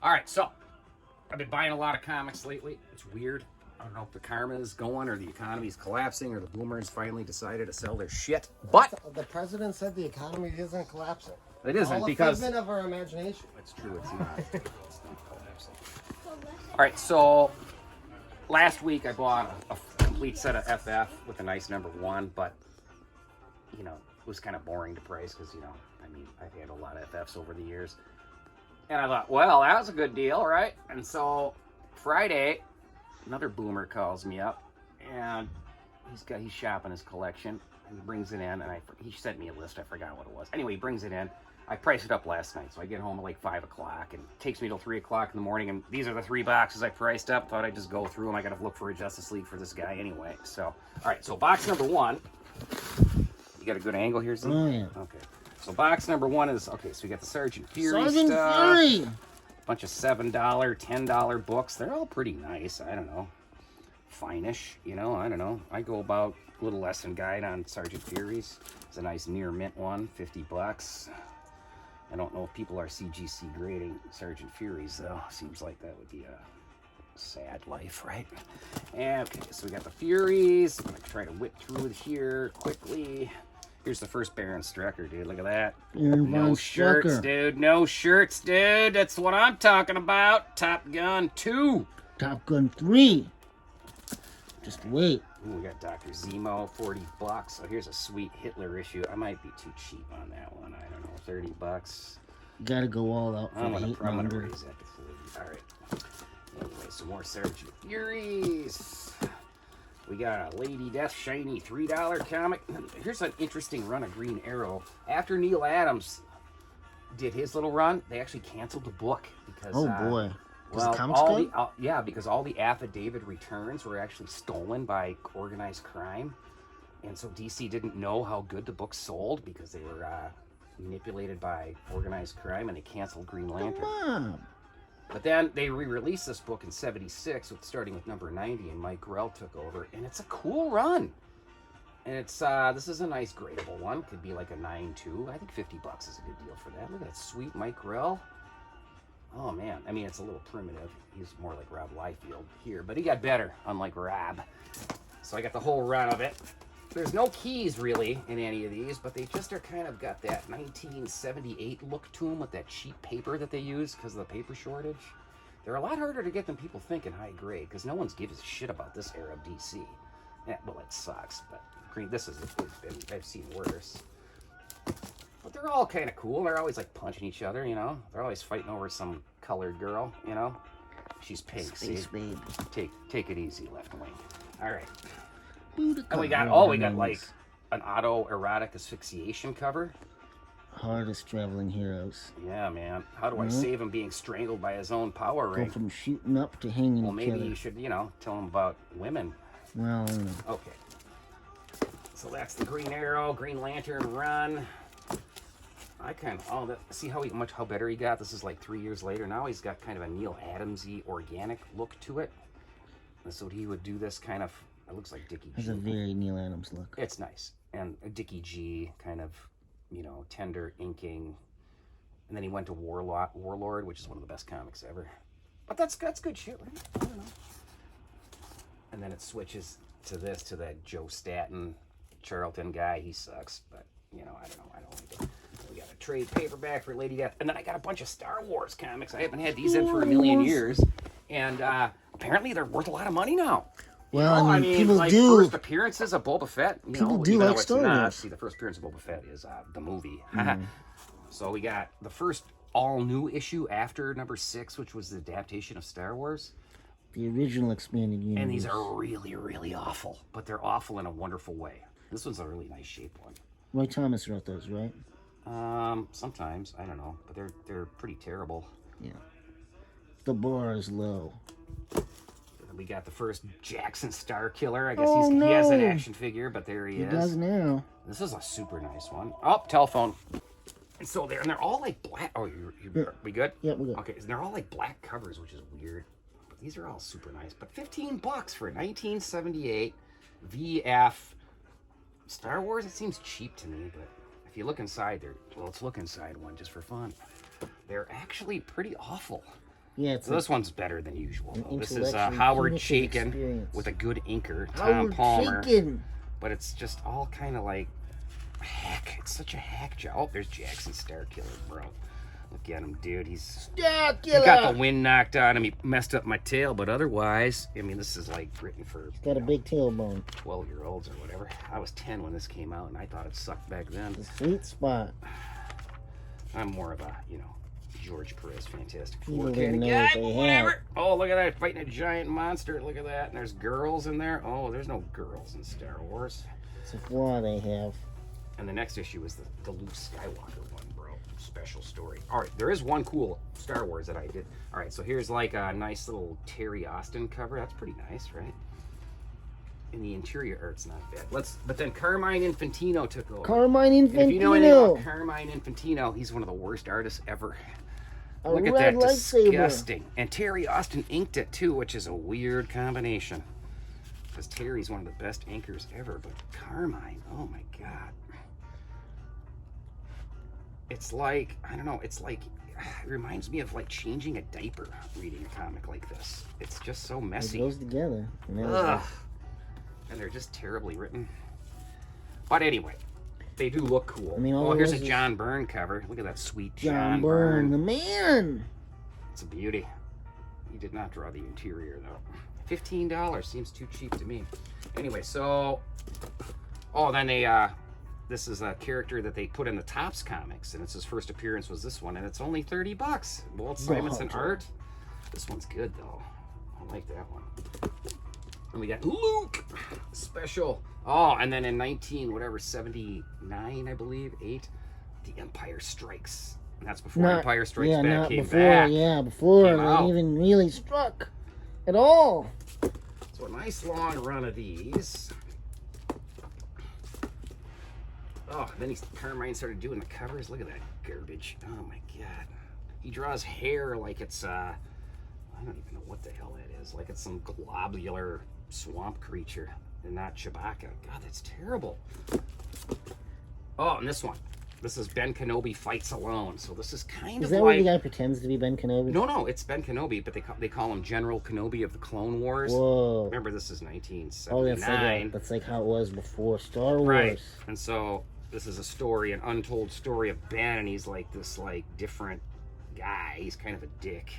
All right, so I've been buying a lot of comics lately. It's weird. I don't know if the karma is going or the economy's collapsing or the boomers finally decided to sell their shit. But the president said the economy isn't collapsing. it isn't All because a figment of our imagination. it's true. It's not. It's not collapsing. All right, so last week I bought a complete set of FF with a nice number 1, but you know it was kind of boring to price because I've had a lot of FFs over the years. And I thought, well, that was a good deal, right? And so Friday, another boomer calls me up, and he's shopping his collection, and he brings it in, and he sent me a list. I forgot what it was. Anyway, he brings it in. I priced it up last night, so I get home at like 5 o'clock, and it takes me till 3 o'clock in the morning, and these are the 3 boxes I priced up. Thought I'd just go through them. I got to look for a Justice League for this guy anyway. So, all right, so box number 1. You got a good angle here, Zeke? Oh, yeah. Okay. So box number 1 is, okay, so we got the Sergeant Fury Sergeant stuff. Fury! Bunch of $7, $10 books. They're all pretty nice. I don't know. Fine-ish, I don't know. I go about a little lesson guide on Sergeant Fury's. It's a nice near mint one, $50. I don't know if people are CGC grading Sergeant Fury's, though. Seems like that would be a sad life, right? And, okay, so we got the Furies. I'm going to try to whip through it here quickly. Here's the first Baron Strucker, dude. Look at that. No shirts, dude. No shirts, dude. That's what I'm talking about. Top Gun 2. Top Gun 3. Just wait. Ooh, we got Dr. Zemo, $40. So here's a sweet Hitler issue. I might be too cheap on that one. I don't know, $30. Gotta go all out for I'm the gonna hate raise that to 40. All right. Anyway, some more Sergeant Furies. We got a Lady Death shiny $3 comic. Here's an interesting run of Green Arrow. After Neil Adams did his little run, they actually canceled the book because boy. well, the comics good? Because all the affidavit returns were actually stolen by organized crime, and so DC didn't know how good the book sold because they were manipulated by organized crime, and they canceled Green Lantern. Come on. But then they re-released this book in '76, starting with number 90, and Mike Grell took over, and it's a cool run. And it's this is a nice gradable one. Could be like a 9.2. I think $50 is a good deal for that. Look at that sweet Mike Grell. Oh man, I mean it's a little primitive. He's more like Rob Liefeld here, but he got better, unlike Rob. So I got the whole run of it. There's no keys really in any of these, but they just are kind of got that 1978 look to them with that cheap paper that they use because of the paper shortage. They're a lot harder to get than people think in high grade because no one's gives a shit about this era of DC. Yeah, well, it sucks, but this is I've seen worse. But they're all kind of cool. They're always like punching each other, They're always fighting over some colored girl, She's pink. Space babe. Take it easy, Left Wing. All right. And we got like an autoerotic asphyxiation cover. Hardest traveling heroes. Yeah, man. How do I save him being strangled by his own power ring? Go from shooting up to hanging Well, maybe each other. you should, tell him about women. Well, Okay. So that's the Green Arrow, Green Lantern run. I kind of see how better he got. This is like 3 years later. Now he's got kind of a Neil Adams-y organic look to it. And so he would do this kind of. It looks like Dickie G. has a very Neil Adams look. It's nice. And a Dickie G kind of, tender inking. And then he went to Warlord, which is one of the best comics ever. But that's good shit, right? I don't know. And then it switches to that Joe Staton, Charlton guy. He sucks, but, I don't know. I don't like it. We got a trade paperback for Lady Death. And then I got a bunch of Star Wars comics. I haven't had these in for a million years. And apparently they're worth a lot of money now. Well, I mean, people like do. First appearances of Boba Fett. People do like Star Wars. See, the first appearance of Boba Fett is the movie. So we got the first all-new issue after number 6, which was the adaptation of Star Wars. The original expanded universe. And these are really, really awful. But they're awful in a wonderful way. This one's a really nice shaped one. Roy Thomas wrote those, right? Sometimes. I don't know. But they're pretty terrible. Yeah. The bar is low. We got the first Jackson Star Killer. I guess he has an action figure, but there he is. He does now. This is a super nice one. Oh, telephone. And so they're all like black. Oh, we good? Yeah, we're good. Okay, and they're all like black covers, which is weird. But these are all super nice. But $15 for 1978 VF Star Wars. It seems cheap to me, but if you look inside, let's look inside one just for fun. They're actually pretty awful. Yeah, it's So this one's better than usual. an Though. This is intellectually Howard punitive Chaykin experience. with a good inker, Tom Howard Palmer. Chaykin. But it's just all kind of like hack. It's such a hack job. Oh, there's Jackson Starkiller, bro. Look at him, dude. He got the wind knocked out of him. He messed up my tail, but otherwise, I mean, this is like written for Got a big tailbone. 12-year-olds or whatever. I was 10 when this came out, and I thought it sucked back then. The sweet spot. I'm more of a, George Perez Fantastic People Four didn't kind know of what guy, they but had. whatever. Oh, look at that, fighting a giant monster. Look at that. And there's girls in there. Oh, there's no girls in Star Wars. It's a flaw they have. And the next issue is the Luke Skywalker one, bro. Special story. All right, there is one cool Star Wars that I did. All right, so here's like a nice little Terry Austin cover. That's pretty nice, right? And the interior art's not bad. But then Carmine Infantino took over. Carmine And Infantino. if you know anything about Carmine Infantino, he's one of the worst artists ever. A Look at red that, lightsaber. disgusting. And Terry Austin inked it too, which is a weird combination. Because Terry's one of the best inkers ever, but Carmine, oh my God. It's like, I don't know, it's like, it reminds me of like changing a diaper reading a comic like this. It's just so It messy. goes together. And Ugh. And they're just terribly written. But anyway, they do look cool. I mean, all oh, here's a it was is- John Byrne cover. Look at that sweet John Byrne, the man. It's a beauty. He did not draw the interior though. $15 seems too cheap to me. Anyway, so then they this is a character that they put in the Topps comics, and it's his first appearance was this one, and it's only $30. Walt Simonson art. This one's good though. I like that one. And we got Luke special. Oh, and then in 79, I believe, 8, The Empire Strikes. And that's before Empire Strikes Back came back. Yeah, before Came out. they even really struck at all. So a nice long run of these. Oh, then Carmine started doing the covers. Look at that garbage. Oh my God. He draws hair like it's I don't even know what the hell that is. Like it's some globular swamp creature and not Chewbacca. God, that's terrible. Oh, and this one. This is Ben Kenobi Fights Alone. So this is kind Is of that like... where the guy pretends to be Ben Kenobi? No, it's Ben Kenobi, but they call him General Kenobi of the Clone Wars. Whoa. Remember, this is 1979. Oh, that's like how it was before Star Wars. Right. And so this is a story, an untold story of Ben, and he's like this like different guy. He's kind of a dick.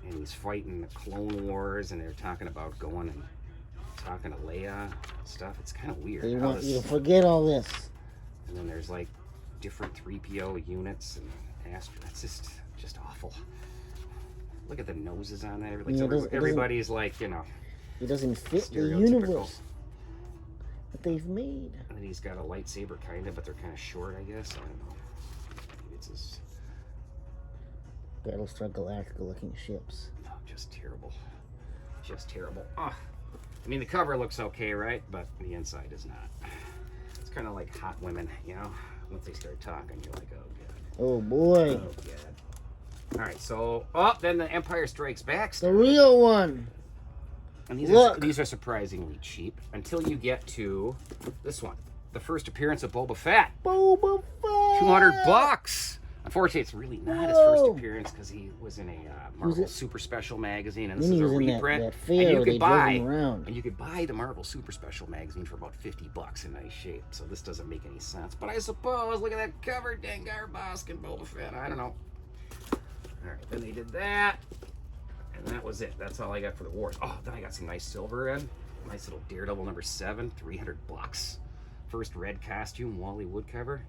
And he's fighting the Clone Wars, and they're talking about going and talking to Leia and stuff. It's kind of weird. They how want this- you to forget all this. And then there's like different 3PO units and Astra. That's just awful. Look at the noses on that. Yeah, Everybody's like, It doesn't fit the stereotypical. universe that they've made. And then he's got a lightsaber kind of, but they're kind of short, I guess. I don't know. It's just, Battlestar Galactica looking ships. no, just terrible. Just terrible. I mean, the cover looks okay, right? But the inside is not. It's kind of like hot women, Once they start talking, you're like, oh, God. Oh boy. Oh, God. All right, so, then the Empire Strikes Back The started. real one. And Look. these are surprisingly cheap until you get to this one. The first appearance of Boba Fett. Boba Fett. $200. Unfortunately, it's really not his first Whoa. appearance because he was in a Marvel it? Super Special magazine, and this Then is he a was in reprint. that fair and you where they could drove buy him around. and you could buy the Marvel Super Special magazine for about $50 in nice shape. So this doesn't make any sense. But I suppose, look at that cover, Dengar Bosk and Boba Fett. I don't know. All right, then they did that, and that was it. That's all I got for the wars. Oh, then I got some nice silver in. Nice little Daredevil #7, $300. First red costume, Wally Wood cover.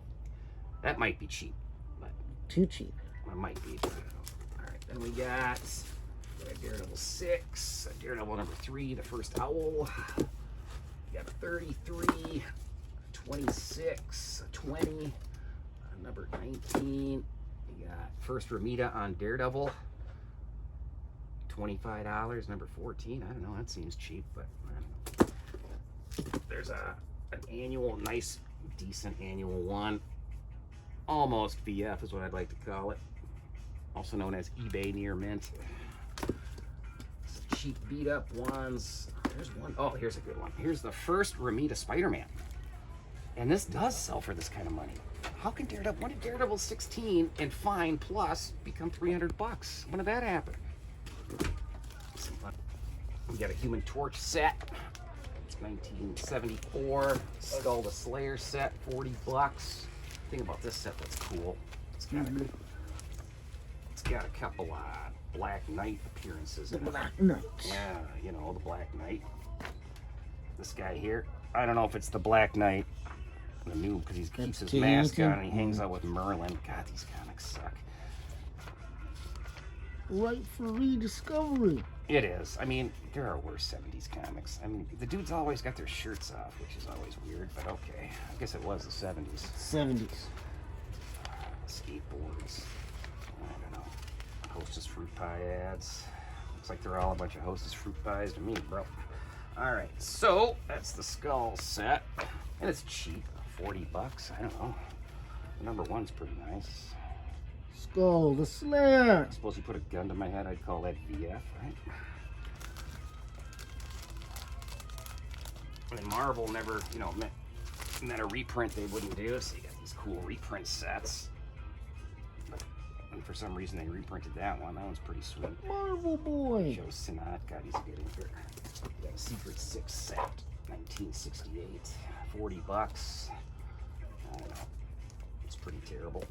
That might be cheap, but Too cheap. it might be. I don't know. All right, then we got Daredevil 6, Daredevil #3, the first Owl. We got a 33, 26, 20, number 19. We got first Ramita on Daredevil. $25, number 14. I don't know, that seems cheap, but I don't know. There's an annual, nice, decent annual one. Almost VF is what I'd like to call it. Also known as eBay Near Mint. Cheap beat up ones. There's one. Oh, here's a good one. Here's the first Ramita Spider-Man. And this does sell for this kind of money. How can Daredevil, when did Daredevil 16 and Fine Plus become $300? When did that happen? We got a Human Torch set. It's 1974. Skull the Slayer set, $40. Thing about this set that's cool. It's got a couple Black Knight appearances in it. Black Knight. Yeah, you know, the Black Knight. This guy here, I don't know if it's the Black Knight, the new, because he keeps his mask on and he hangs out with Merlin. God, these comics suck. Right for rediscovery. It is. I mean, there are worse 70s comics. I mean, the dudes always got their shirts off, which is always weird, but okay. I guess it was the 70s. 70s. Skateboards. I don't know. Hostess fruit pie ads. Looks like they're all a bunch of Hostess fruit pies to me, bro. Alright, so that's the Skull set. And it's cheap. $40. I don't know. The number one's pretty nice. Skull the Slayer. I suppose you put a gun to my head, I'd call that VF, right? And Marvel never, you know, meant a reprint they wouldn't do, so you got these cool reprint sets. And for some reason they reprinted that one. That one's pretty sweet. Marvel Boy. Joe Sinnott, God, he's a good inker. We got a Secret Six set, 1968, $40. I don't know. It's pretty terrible.